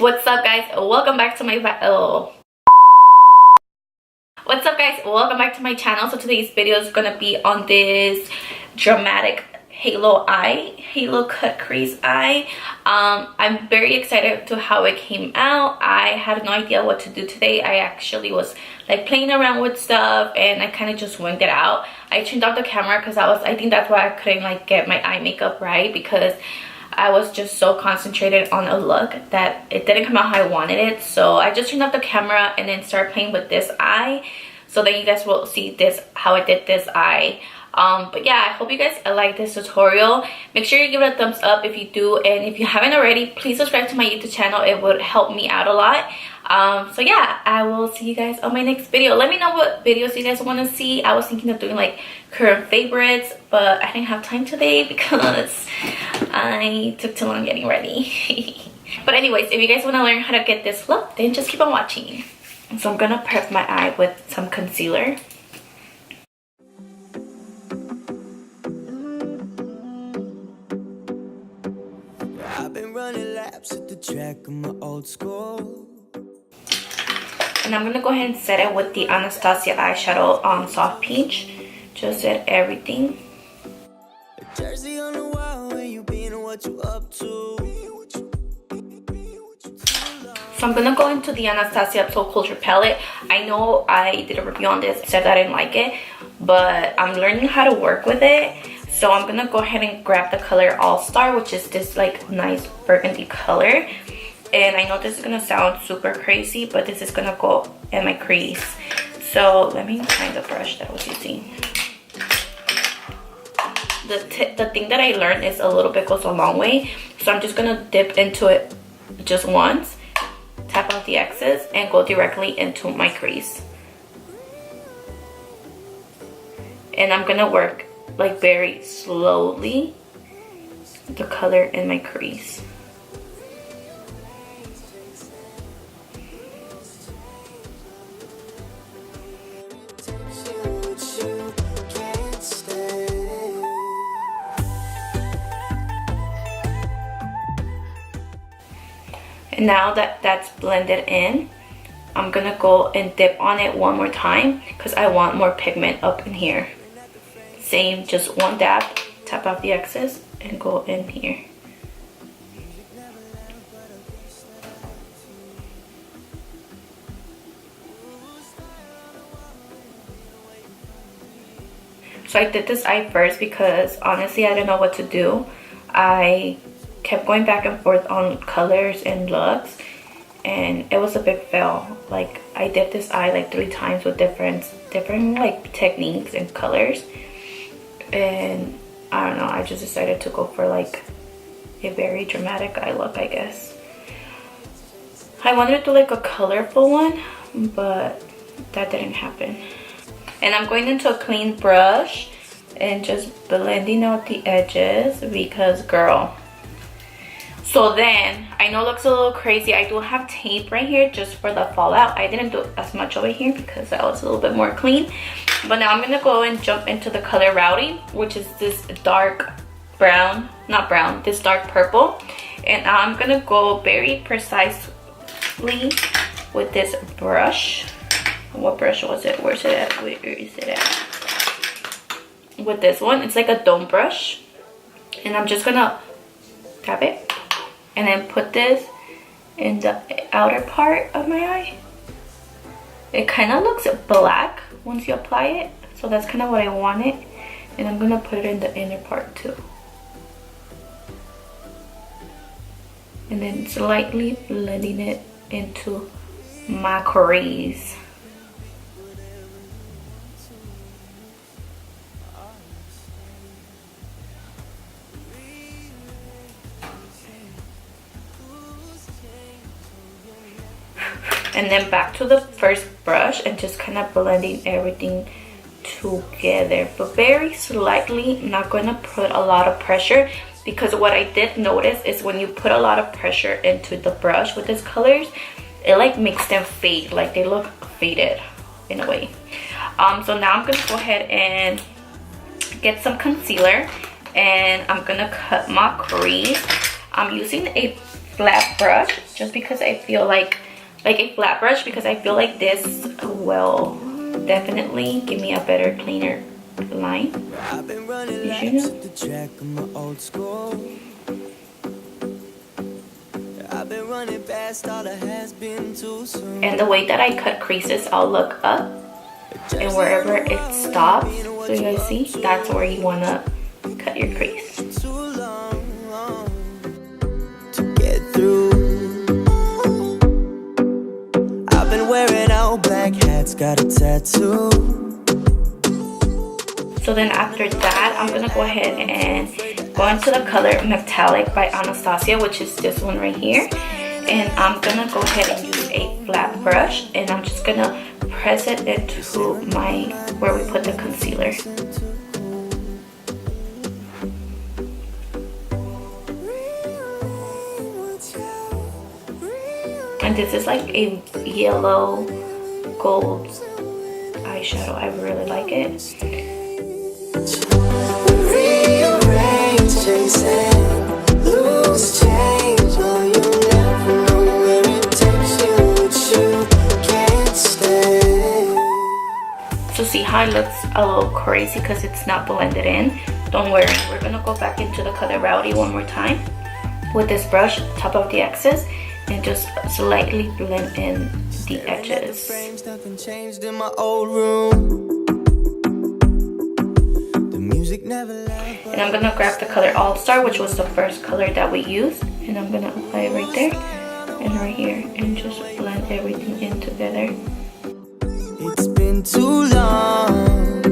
What's up guys, welcome back to my What's up guys, welcome back to my channel. So today's video is gonna be on this dramatic halo cut crease eye. I'm very excited to how it came out. I had no idea what to do today. I actually was like playing around with stuff and I kind of just winged it out. I turned off the camera because I think that's why I couldn't like get my eye makeup right, because I was just so concentrated on a look that it didn't come out how I wanted it. So I just turned off the camera and then started playing with this eye. So then you guys will see this, how I did this eye. But yeah, I hope you guys like this tutorial. Make sure you give it a thumbs up if you do, and if you haven't already, please subscribe to my YouTube channel. It would help me out a lot. So yeah, I will see you guys on my next video. Let me know what videos you guys want to see. I was thinking of doing like current favorites, but I didn't have time today because I took too long getting ready. But anyways, if you guys want to learn how to get this look, then just keep on watching. So I'm gonna prep my eye with some concealer. Running laps at the track of my old school. And I'm gonna go ahead and set it with the Anastasia eyeshadow on Soft Peach. Just set everything. A jersey on the wall, where you been and what you up to. So I'm gonna go into the Anastasia SUBCULTURE palette. I know I did a review on this, said that I didn't like it, but I'm learning how to work with it. So I'm gonna go ahead and grab the color All Star, which is this like nice burgundy color. And I know this is gonna sound super crazy, but this is gonna go in my crease. So let me find the brush that I was using. The thing that I learned is a little bit goes a long way. So I'm just gonna dip into it just once, tap out the excess, and go directly into my crease. And I'm gonna work like very slowly the color in my crease. And now that that's blended in, I'm gonna go and dip on it one more time because I want more pigment up in here. Same, just one dab, tap out the excess, and go in here. So I did this eye first because honestly I didn't know what to do. I kept going back and forth on colors and looks, and it was a big fail. Like I did this eye like 3 times with different like techniques and colors. And I don't know, I just decided to go for like a very dramatic eye look, I guess. I wanted to do like a colorful one, but that didn't happen. And I'm going into a clean brush and just blending out the edges because girl. So then, I know it looks a little crazy. I do have tape right here just for the fallout. I didn't do as much over here because that was a little bit more clean. But now I'm gonna go and jump into the color Rowdy, which is this dark brown, not brown, this dark purple. And I'm gonna go very precisely with this brush. What brush was it? Where's it at? Where is it at? With this one, it's like a dome brush. And I'm just gonna tap it and then put this in the outer part of my eye. It kind of looks black once you apply it, so that's kind of what I wanted. And I'm gonna put it in the inner part too. And then slightly blending it into my crease. And then back to the first brush and just kind of blending everything together, but very slightly. Not going to put a lot of pressure, because what I did notice is when you put a lot of pressure into the brush with these colors, it like makes them fade, like they look faded in a way. So now I'm gonna go ahead and get some concealer, and I'm gonna cut my crease. I'm using a flat brush, just because I feel like a flat brush, because I feel like this will definitely give me a better, cleaner line. You should know. And the way that I cut creases, I'll look up, and wherever it stops, so you guys see, that's where you want to cut your crease. To get through, I've been wearing all black hats, got a tattoo. So then after that, I'm gonna go ahead and go into the color Metallic by Anastasia, which is this one right here. And I'm gonna go ahead and use a flat brush, and I'm just gonna press it into where we put the concealer. And this is like a yellow gold eyeshadow. I really like it. So see how it looks a little crazy because it's not blended in? Don't worry, we're gonna go back into the color Rowdy one more time with this brush, top of the excess, and just slightly blend in the edges. Nothing changed in my old room. The music never left. And I'm gonna grab the color All Star, which was the first color that we used, and I'm gonna apply it right there and right here, and just blend everything in together. It's been too long,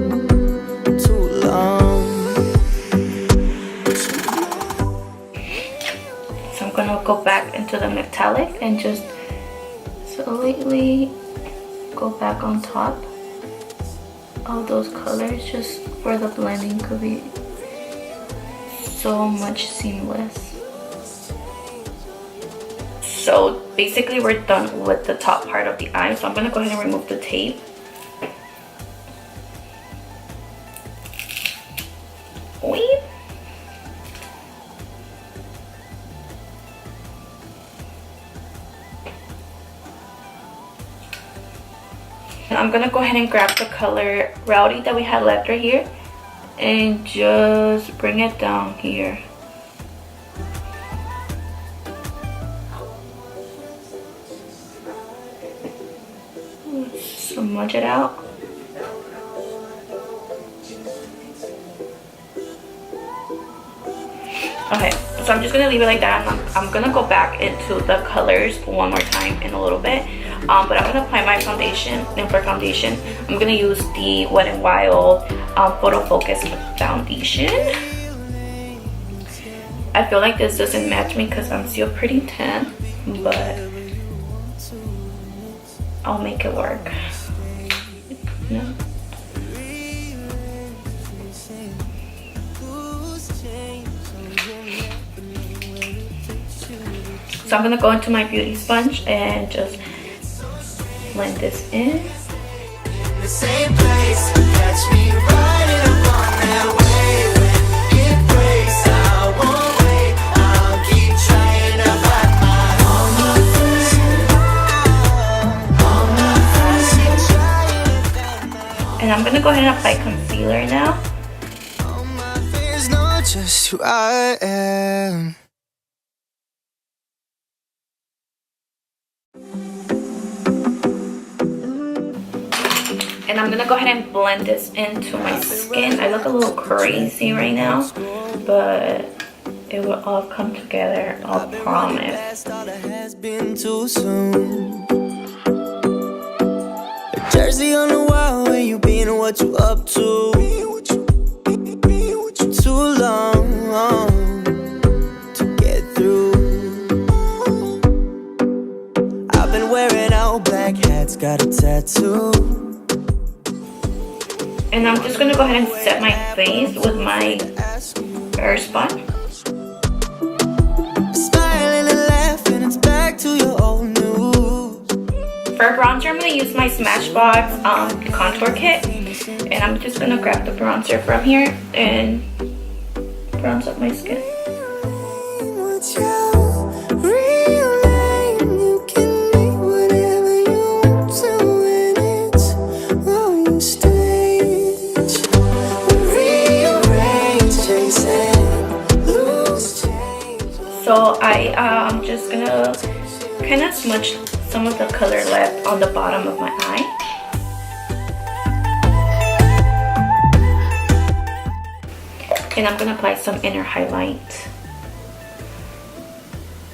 too long. So I'm gonna go back into the metallic and just slightly go back on top of those colors, just where the blending could be so much seamless. So basically we're done with the top part of the eye, so I'm gonna go ahead and remove the tape. Wait. And I'm gonna go ahead and grab the color Rowdy that we had left right here and just bring it down here. Smudge it out. Okay, so I'm just gonna leave it like that. I'm gonna go back into the colors one more time in a little bit, but I'm gonna apply my foundation. And for foundation, I'm gonna use the Wet n Wild Photo Focus foundation. I feel like this doesn't match me because I'm still pretty tan, but I'll make it work. No. So I'm gonna go into my beauty sponge and just blend this in. The same place, catch me riding upon that wave. When it breaks, I won't wait. I'll keep trying to find my And I'm gonna go ahead and apply concealer now. all my fears know just who I am. And I'm gonna go ahead and blend this into my skin. I look a little crazy right now, but it will all come together, I'll promise. Thought it has been too soon. A jersey on the wall, where you been and what you up to? Too long to get through. I've been wearing all black hats, got a tattoo. And I'm just gonna go ahead and set my face with my hair sponge. Smiling and laughing, it's back to your old news. For bronzer, I'm gonna use my Smashbox contour kit. And I'm just gonna grab the bronzer from here and bronze up my skin. Would you kind of smudge some of the color left on the bottom of my eye. And I'm gonna apply some inner highlight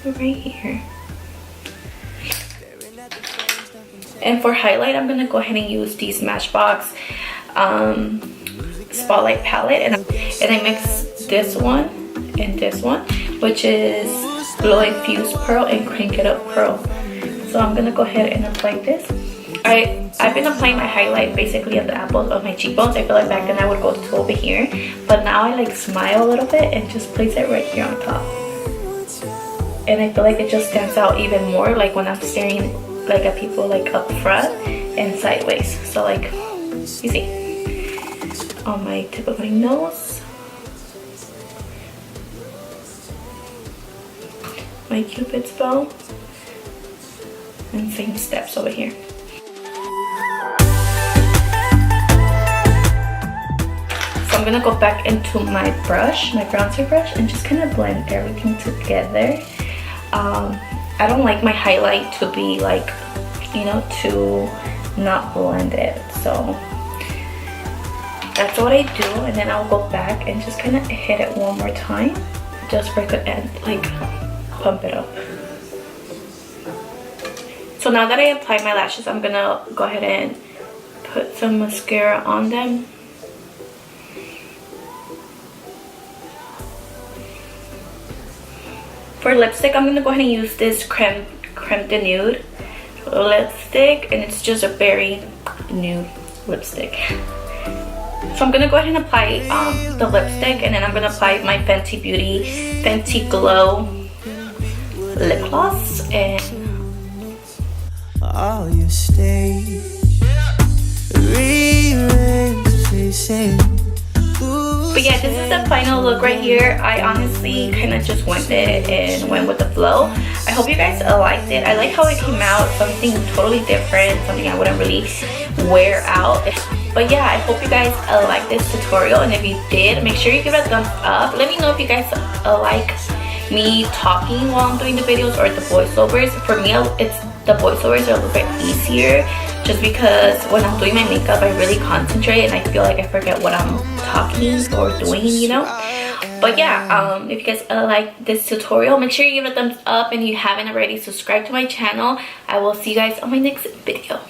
right here. And for highlight, I'm gonna go ahead and use the Smashbox Spotlight palette, and I mix this one and this one, which is Glow Infused Pearl and Crank It Up Pearl. So I'm gonna go ahead and apply this. I've been applying my highlight basically at the apples of my cheekbones. I feel like back then I would go to over here, but now I like smile a little bit and just place it right here on top. And I feel like it just stands out even more, like when I'm staring like at people like up front and sideways. So like, you see, on my tip of my nose, my Cupid's bow, and same steps over here. So I'm gonna go back into my brush, my bronzer brush, and just kind of blend everything together. I don't like my highlight to be like, you know, too not blended. So that's what I do, and then I'll go back and just kind of hit it one more time, just for it could end, like pump it up. So now that I applied my lashes, I'm gonna go ahead and put some mascara on them. For lipstick, I'm gonna go ahead and use this Creme de Nude lipstick, and it's just a very nude lipstick. So I'm gonna go ahead and apply the lipstick, and then I'm gonna apply my Fenty Beauty Fenty Glow lip gloss. And all your stage, but yeah, this is the final look right here. I honestly kind of just went it and went with the flow. I hope you guys liked it. I like how it came out, something totally different, something I wouldn't really wear out. But yeah, I hope you guys liked this tutorial, and if you did, make sure you give it a thumbs up. Let me know if you guys like me talking while I'm doing the videos or the voiceovers. For me, it's the voiceovers are a little bit easier, just because when I'm doing my makeup, I really concentrate and I feel like I forget what I'm talking or doing, you know. But yeah, if you guys like this tutorial, make sure you give it a thumbs up, and if you haven't already, subscribe to my channel. I will see you guys on my next video.